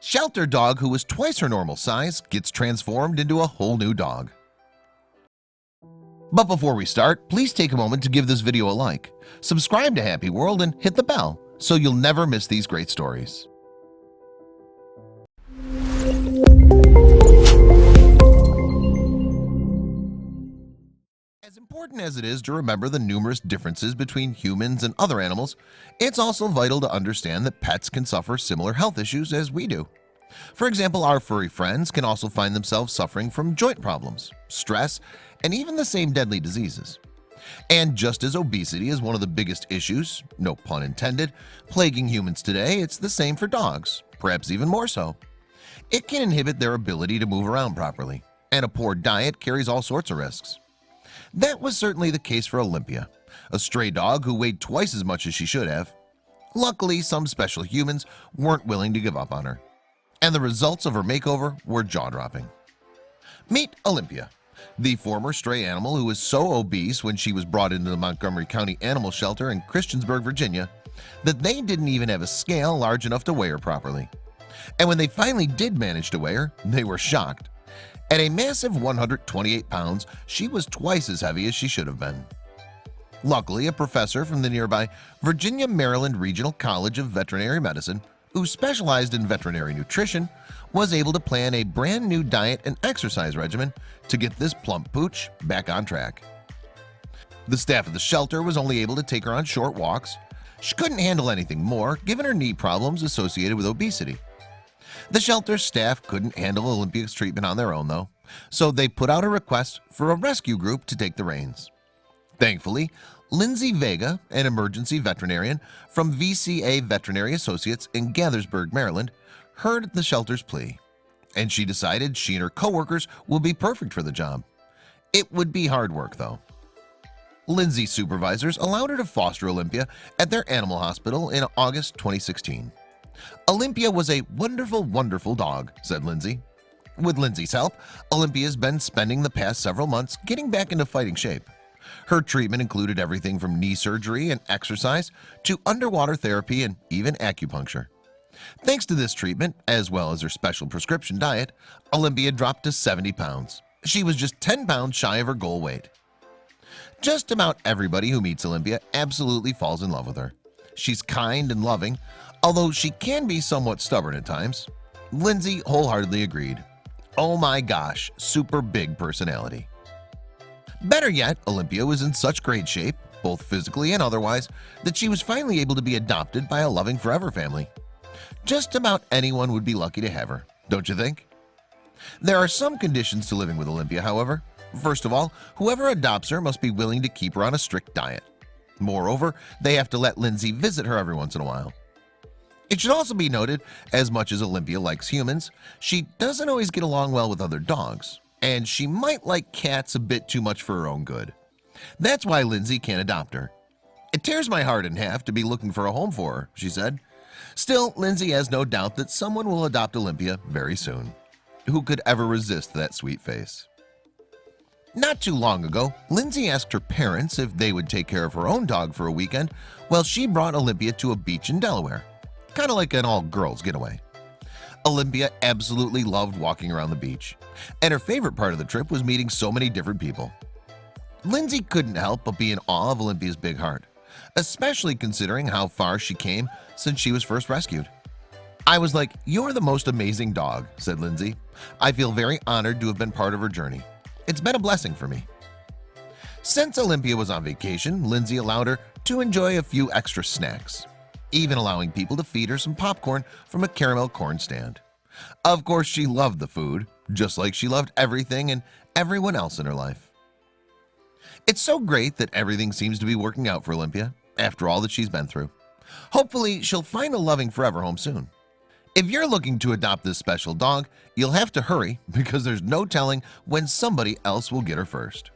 Shelter dog who was twice her normal size gets transformed into a whole new dog. But before we start, please take a moment to give this video a like, subscribe to Happy World, and hit the bell so you'll never miss these great stories. As important as it is to remember the numerous differences between humans and other animals, it's also vital to understand that pets can suffer similar health issues as we do. For example, our furry friends can also find themselves suffering from joint problems, stress, and even the same deadly diseases. And just as obesity is one of the biggest issues, no pun intended, plaguing humans today, it's the same for dogs, perhaps even more so. It can inhibit their ability to move around properly, and a poor diet carries all sorts of risks. That was certainly the case for Olympia, a stray dog who weighed twice as much as she should have. Luckily, some special humans weren't willing to give up on her, and the results of her makeover were jaw-dropping. Meet Olympia, the former stray animal who was so obese when she was brought into the Montgomery County Animal Shelter in Christiansburg, Virginia, that they didn't even have a scale large enough to weigh her properly. And when they finally did manage to weigh her, they were shocked. At a massive 128 pounds, she was twice as heavy as she should have been. Luckily, a professor from the nearby Virginia-Maryland Regional College of Veterinary Medicine, who specialized in veterinary nutrition, was able to plan a brand new diet and exercise regimen to get this plump pooch back on track. The staff of the shelter was only able to take her on short walks. She couldn't handle anything more given her knee problems associated with obesity. The shelter's staff couldn't handle Olympia's treatment on their own though, so they put out a request for a rescue group to take the reins. Thankfully, Lindsay Vega, an emergency veterinarian from VCA Veterinary Associates in Gaithersburg, Maryland, heard the shelter's plea, and she decided she and her coworkers would be perfect for the job. It would be hard work though. Lindsay's supervisors allowed her to foster Olympia at their animal hospital in August 2016. Olympia was a wonderful, wonderful dog, said Lindsay. With Lindsay's help, Olympia's been spending the past several months getting back into fighting shape. Her treatment included everything from knee surgery and exercise to underwater therapy and even acupuncture. Thanks to this treatment, as well as her special prescription diet, Olympia dropped to 70 pounds. She was just 10 pounds shy of her goal weight. Just about everybody who meets Olympia absolutely falls in love with her. She's kind and loving, although she can be somewhat stubborn at times. Lindsay wholeheartedly agreed. Oh my gosh, super big personality. Better yet, Olympia was in such great shape, both physically and otherwise, that she was finally able to be adopted by a loving forever family. Just about anyone would be lucky to have her, don't you think? There are some conditions to living with Olympia, however. First of all, whoever adopts her must be willing to keep her on a strict diet. Moreover, they have to let Lindsay visit her every once in a while. It should also be noted, as much as Olympia likes humans, she doesn't always get along well with other dogs, and she might like cats a bit too much for her own good. That's why Lindsay can't adopt her. It tears my heart in half to be looking for a home for her, she said. Still, Lindsay has no doubt that someone will adopt Olympia very soon. Who could ever resist that sweet face? Not too long ago, Lindsay asked her parents if they would take care of her own dog for a weekend while she brought Olympia to a beach in Delaware, kind of like an all-girls getaway. Olympia absolutely loved walking around the beach, and her favorite part of the trip was meeting so many different people. Lindsay couldn't help but be in awe of Olympia's big heart, especially considering how far she came since she was first rescued. I was like, "You're the most amazing dog," said Lindsay. "I feel very honored to have been part of her journey. It's been a blessing for me." Since Olympia was on vacation, Lindsay allowed her to enjoy a few extra snacks, even allowing people to feed her some popcorn from a caramel corn stand. Of course, she loved the food, just like she loved everything and everyone else in her life. It's so great that everything seems to be working out for Olympia after all that she's been through. Hopefully, she'll find a loving forever home soon. If you're looking to adopt this special dog, you'll have to hurry because there's no telling when somebody else will get her first.